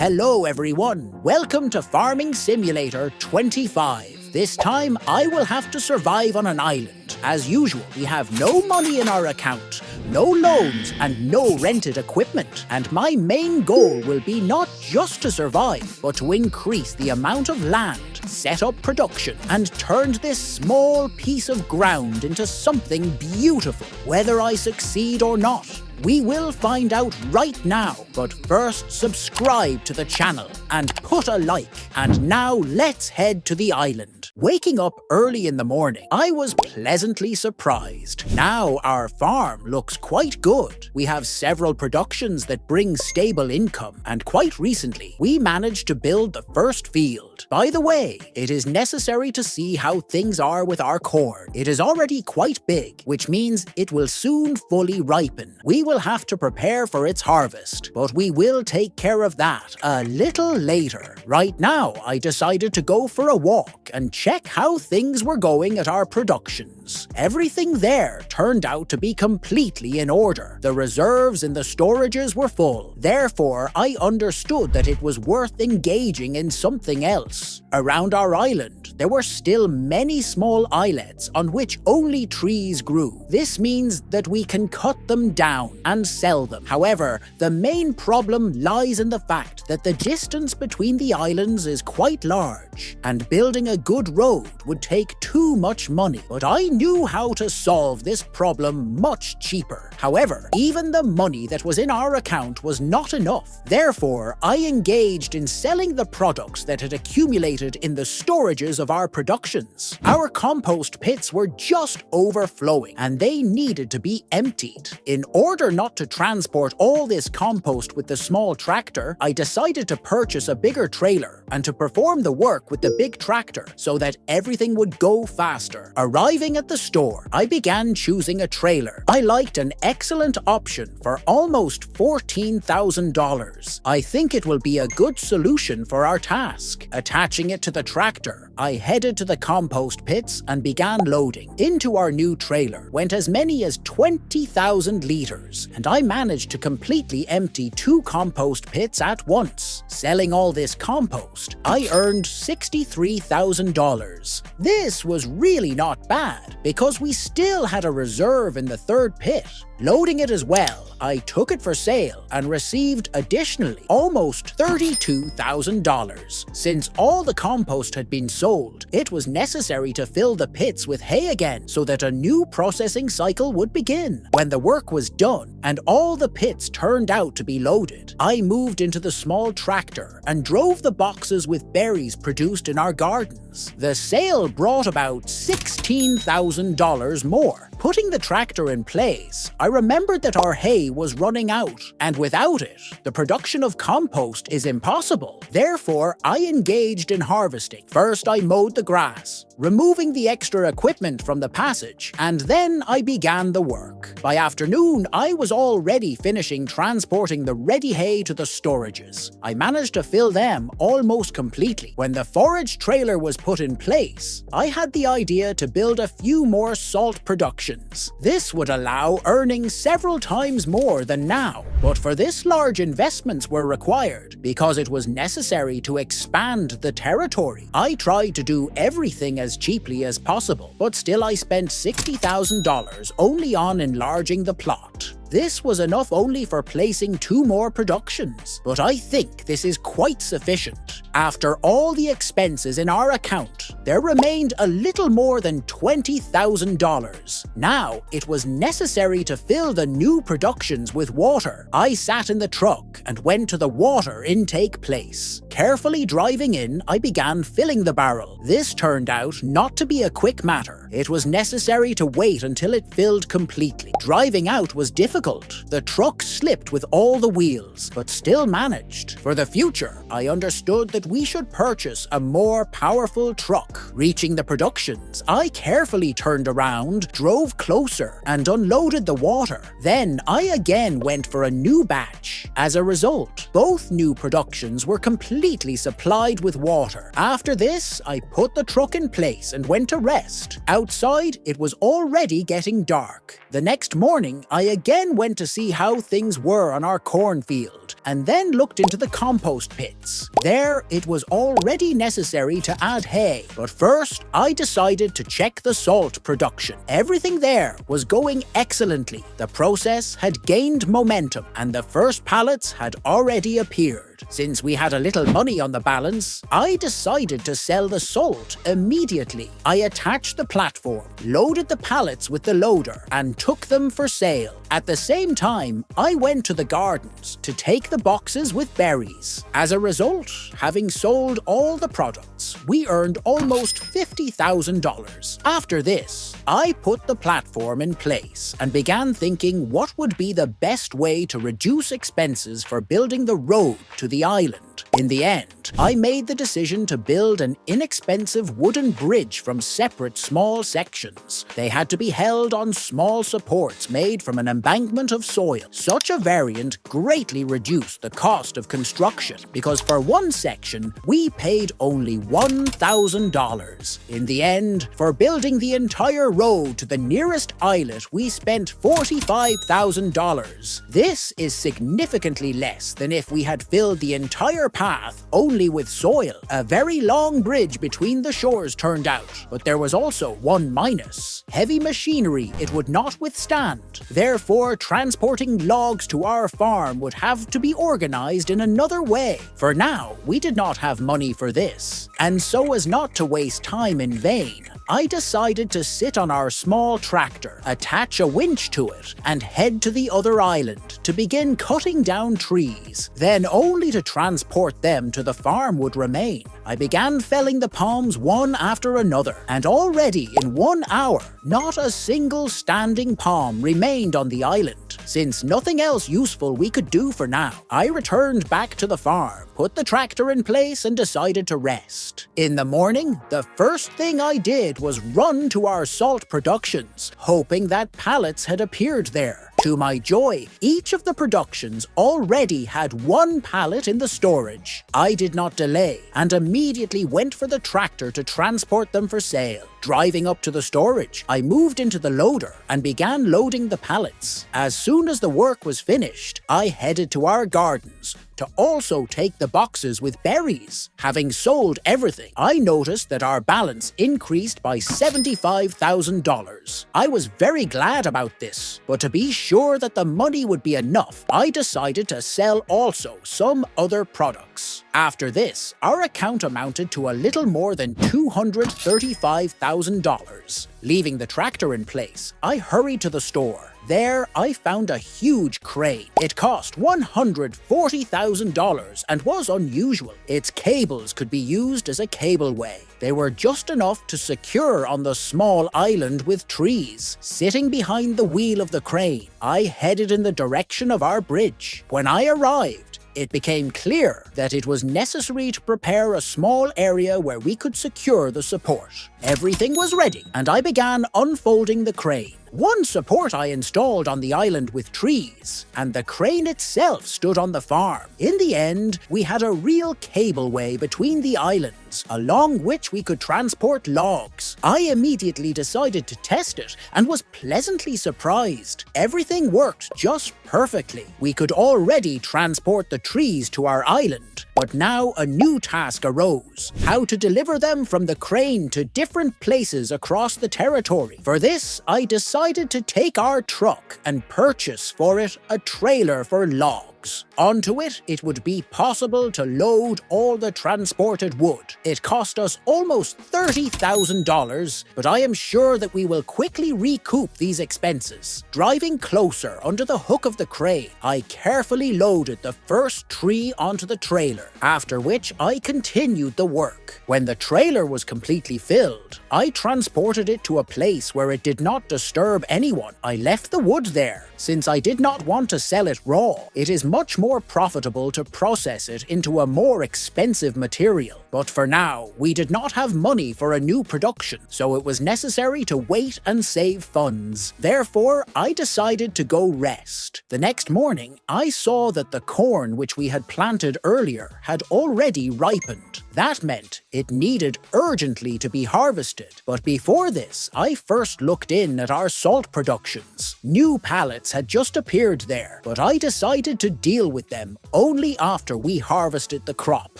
Hello everyone, welcome to Farming Simulator 25. This time I will have to survive on an island. As usual, we have no money in our account, no loans and no rented equipment. And my main goal will be not just to survive, but to increase the amount of land, set up production, and turn this small piece of ground into something beautiful. Whether I succeed or not, we will find out right now, but first subscribe to the channel and put a like. And now let's head to the island. Waking up early in the morning, I was pleasantly surprised. Now our farm looks quite good. We have several productions that bring stable income, and quite recently we managed to build the first field. By the way, it is necessary to see how things are with our corn. It is already quite big, which means it will soon fully ripen. We will have to prepare for its harvest, but we will take care of that a little later. Right now, I decided to go for a walk and check how things were going at our productions. Everything there turned out to be completely in order. The reserves in the storages were full. Therefore, I understood that it was worth engaging in something else. Around our island, there were still many small islets on which only trees grew. This means that we can cut them down and sell them. However, the main problem lies in the fact that the distance between the islands is quite large, and building a good road would take too much money. But I knew how to solve this problem much cheaper. However, even the money that was in our account was not enough. Therefore, I engaged in selling the products that had accumulated in the storages of our productions. Our compost pits were just overflowing, and they needed to be emptied. In order not to transport all this compost with the small tractor, I decided to purchase a bigger trailer and to perform the work with the big tractor so that everything would go faster. Arriving at the store, I began choosing a trailer. I liked an excellent option for almost $14,000. I think it will be a good solution for our task. Attaching it to the tractor, I headed to the compost pits and began loading. Into our new trailer went as many as 20,000 liters, and I managed to completely empty 2 compost pits at once. Selling all this compost, I earned $63,000. This was really not bad, because we still had a reserve in the 3rd pit. Loading it as well, I took it for sale and received additionally almost $32,000. Since all the compost had been sold, it was necessary to fill the pits with hay again so that a new processing cycle would begin. When the work was done and all the pits turned out to be loaded, I moved into the small tractor and drove the boxes with berries produced in our gardens. The sale brought about $16,000 more. Putting the tractor in place, I remembered that our hay was running out, and without it, the production of compost is impossible. Therefore, I engaged in harvesting. First, I mowed the grass, removing the extra equipment from the passage, and then I began the work. By afternoon, I was already finishing transporting the ready hay to the storages. I managed to fill them almost completely. When the forage trailer was put in place, I had the idea to build a few more salt productions. This would allow earning several times more than now, but for this large investments were required because it was necessary to expand the territory. I tried to do everything as cheaply as possible, but still I spent $60,000 only on enlarging the plot. This was enough only for placing 2 more productions, but I think this is quite sufficient. After all the expenses in our account, there remained a little more than $20,000. Now, it was necessary to fill the new productions with water. I sat in the truck and went to the water intake place. Carefully driving in, I began filling the barrel. This turned out not to be a quick matter. It was necessary to wait until it filled completely. Driving out was difficult. The truck slipped with all the wheels, but still managed. For the future, I understood that we should purchase a more powerful truck. Reaching the productions, I carefully turned around, drove closer, and unloaded the water. Then I again went for a new batch. As a result, both new productions were completely completely supplied with water. After this, I put the truck in place and went to rest. Outside, it was already getting dark. The next morning, I again went to see how things were on our cornfield, and then looked into the compost pits. There, it was already necessary to add hay, but first, I decided to check the salt production. Everything there was going excellently. The process had gained momentum, and the first pallets had already appeared. Since we had a little money on the balance, I decided to sell the salt immediately. I attached the platform, loaded the pallets with the loader, and took them for sale. At the same time, I went to the gardens to take the boxes with berries. As a result, having sold all the products, we earned almost $50,000. After this, I put the platform in place and began thinking what would be the best way to reduce expenses for building the road to the island. In the end, I made the decision to build an inexpensive wooden bridge from separate small sections. They had to be held on small supports made from an embankment of soil. Such a variant greatly reduced the cost of construction because for one section, we paid only $1,000. In the end, for building the entire road to the nearest islet, we spent $45,000. This is significantly less than if we had filled the entire path only with soil. A very long bridge between the shores turned out, but there was also one minus. Heavy machinery it would not withstand. Therefore, transporting logs to our farm would have to be organized in another way. For now, we did not have money for this, and so as not to waste time in vain, I decided to sit on our small tractor, attach a winch to it, and head to the other island to begin cutting down trees. Then only to transport them to the farm would remain. I began felling the palms one after another, and already in 1 hour, not a single standing palm remained on the island. Since nothing else useful we could do for now, I returned back to the farm, put the tractor in place, and decided to rest. In the morning, the first thing I did was run to our salt productions, hoping that pallets had appeared there. To my joy, each of the productions already had one pallet in the storage. I did not delay and immediately went for the tractor to transport them for sale. Driving up to the storage, I moved into the loader and began loading the pallets. As soon as the work was finished, I headed to our gardens to also take the boxes with berries. Having sold everything, I noticed that our balance increased by $75,000. I was very glad about this, but to be sure that the money would be enough, I decided to sell also some other products. After this, our account amounted to a little more than $235,000. Leaving the tractor in place, I hurried to the store. There, I found a huge crane. It cost $140,000 and was unusual. Its cables could be used as a cableway. They were just enough to secure on the small island with trees. Sitting behind the wheel of the crane, I headed in the direction of our bridge. When I arrived, it became clear that it was necessary to prepare a small area where we could secure the support. Everything was ready, and I began unfolding the crane. One support I installed on the island with trees, and the crane itself stood on the farm. In the end, we had a real cableway between the islands, along which we could transport logs. I immediately decided to test it and was pleasantly surprised. Everything worked just perfectly. We could already transport the trees to our island, but now a new task arose: how to deliver them from the crane to different places across the territory. For this, I decided to take our truck and purchase for it a trailer for logs. Onto it, it would be possible to load all the transported wood. It cost us almost $30,000, but I am sure that we will quickly recoup these expenses. Driving closer under the hook of the crane, I carefully loaded the first tree onto the trailer, after which I continued the work. When the trailer was completely filled, I transported it to a place where it did not disturb anyone. I left the wood there, since I did not want to sell it raw. It is much more profitable to process it into a more expensive material. But for now, we did not have money for a new production, so it was necessary to wait and save funds. Therefore, I decided to go rest. The next morning, I saw that the corn which we had planted earlier had already ripened. That meant it needed urgently to be harvested. But before this, I first looked in at our salt productions. New pallets had just appeared there, but I decided to deal with them only after we harvested the crop.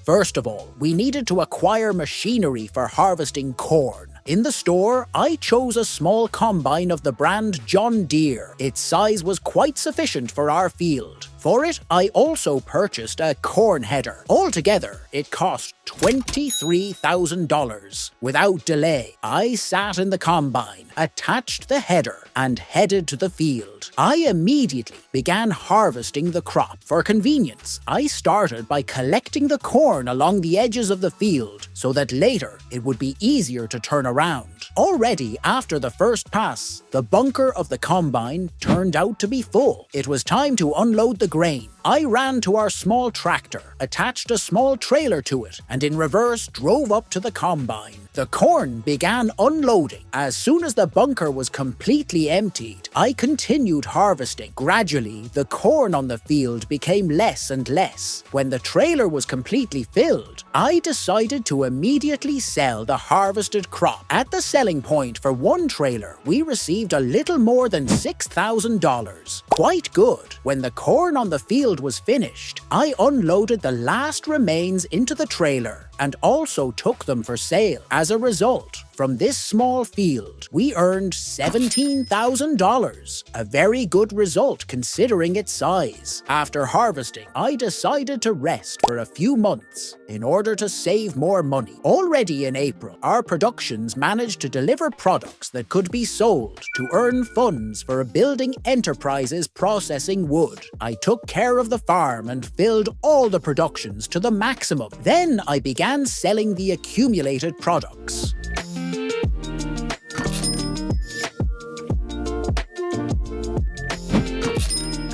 First of all, we needed to acquire machinery for harvesting corn. In the store, I chose a small combine of the brand John Deere. Its size was quite sufficient for our field. For it, I also purchased a corn header. Altogether, it cost $23,000. Without delay, I sat in the combine, attached the header, and headed to the field. I immediately began harvesting the crop. For convenience, I started by collecting the corn along the edges of the field so that later it would be easier to turn around. Already after the first pass, the bunker of the combine turned out to be full. It was time to unload the grain. I ran to our small tractor, attached a small trailer to it, and in reverse drove up to the combine. The corn began unloading. As soon as the bunker was completely emptied, I continued harvesting. Gradually, the corn on the field became less and less. When the trailer was completely filled, I decided to immediately sell the harvested crop. At the selling point for one trailer, we received a little more than $6,000. Quite good. When the corn on the field was finished, I unloaded the last remains into the trailer and also took them for sale. As a result, from this small field, we earned $17,000, a very good result considering its size. After harvesting, I decided to rest for a few months in order to save more money. Already in April, our productions managed to deliver products that could be sold to earn funds for building enterprises processing wood. I took care of the farm and filled all the productions to the maximum. Then I began selling the accumulated products.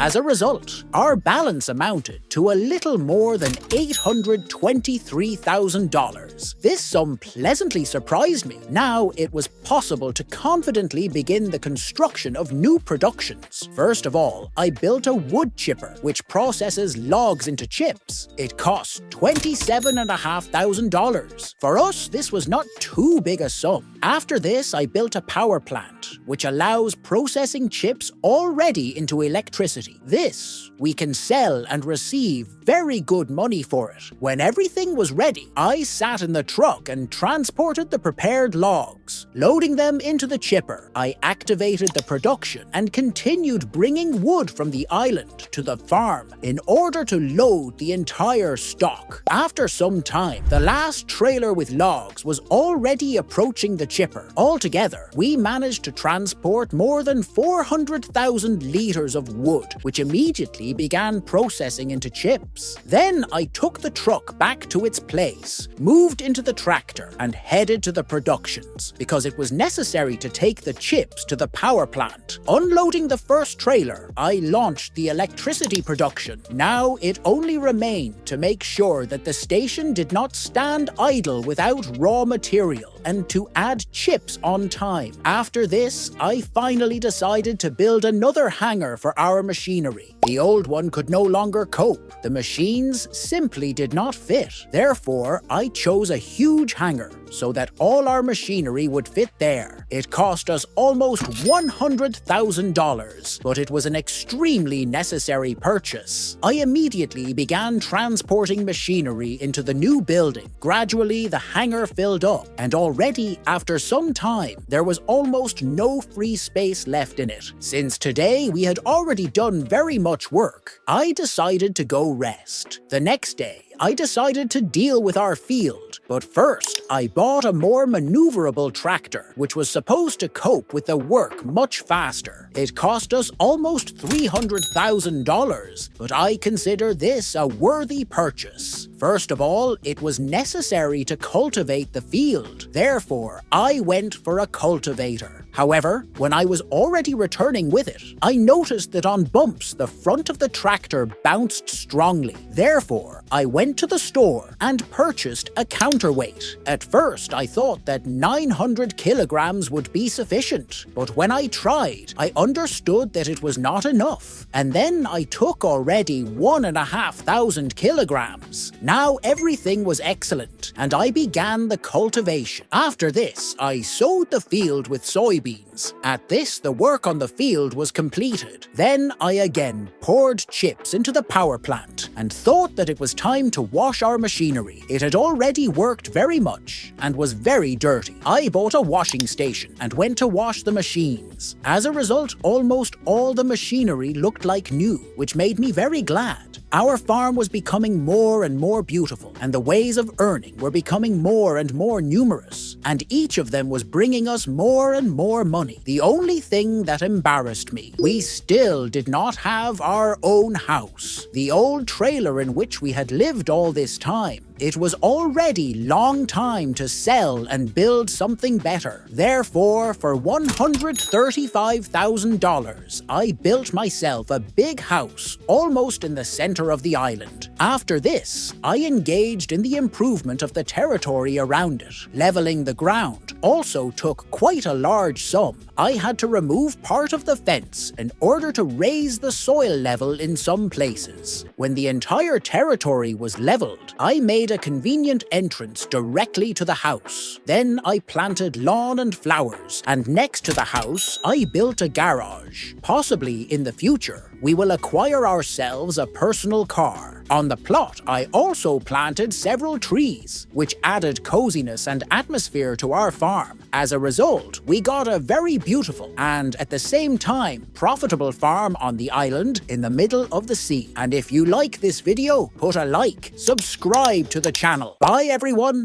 As a result, our balance amounted to a little more than $823,000. This sum pleasantly surprised me. Now it was possible to confidently begin the construction of new productions. First of all, I built a wood chipper, which processes logs into chips. It cost $27,500. For us, this was not too big a sum. After this, I built a power plant, which allows processing chips already into electricity. This we can sell and receive very good money for it. When everything was ready, I sat in the truck and transported the prepared logs. Loading them into the chipper, I activated the production and continued bringing wood from the island to the farm in order to load the entire stock. After some time, the last trailer with logs was already approaching the chipper. Altogether, we managed to transport more than 400,000 liters of wood, which immediately began processing into chips. Then I took the truck back to its place, moved into the tractor, and headed to the productions, because it was necessary to take the chips to the power plant. Unloading the first trailer, I launched the electricity production. Now it only remained to make sure that the station did not stand idle without raw material, and to add chips on time. After this, I finally decided to build another hangar for our machinery. The old one could no longer cope. The machines simply did not fit. Therefore, I chose a huge hangar so that all our machinery would fit there. It cost us almost $100,000, but it was an extremely necessary purchase. I immediately began transporting machinery into the new building. Gradually, the hangar filled up, and already, after some time, there was almost no free space left in it. Since today we had already done very much work, I decided to go rest. The next day, I decided to deal with our field, but first I bought a more maneuverable tractor, which was supposed to cope with the work much faster. It cost us almost $300,000, but I consider this a worthy purchase. First of all, it was necessary to cultivate the field. Therefore, I went for a cultivator. However, when I was already returning with it, I noticed that on bumps the front of the tractor bounced strongly. Therefore, I went to the store and purchased a counterweight. At first, I thought that 900 kilograms would be sufficient, but when I tried, I understood that it was not enough. And then I took already 1,500 kilograms. Now everything was excellent, and I began the cultivation. After this, I sowed the field with soybeans. At this, the work on the field was completed. Then I again poured chips into the power plant and thought that it was time to wash our machinery. It had already worked very much and was very dirty. I bought a washing station and went to wash the machines. As a result, almost all the machinery looked like new, which made me very glad. Our farm was becoming more and more beautiful, and the ways of earning were becoming more and more numerous, and each of them was bringing us more and more money. The only thing that embarrassed me, we still did not have our own house. The old trailer in which we had lived all this time, it was already long time to sell and build something better. Therefore, for $135,000, I built myself a big house almost in the center of the island. After this, I engaged in the improvement of the territory around it. Leveling the ground also took quite a large sum. I had to remove part of the fence in order to raise the soil level in some places. When the entire territory was leveled, I made a convenient entrance directly to the house. Then I planted lawn and flowers, and next to the house, I built a garage. Possibly in the future, we will acquire ourselves a personal car. On the plot, I also planted several trees, which added coziness and atmosphere to our farm. As a result, we got a very beautiful and at the same time profitable farm on the island in the middle of the sea. And if you like this video, put a like, subscribe to the channel. Bye everyone!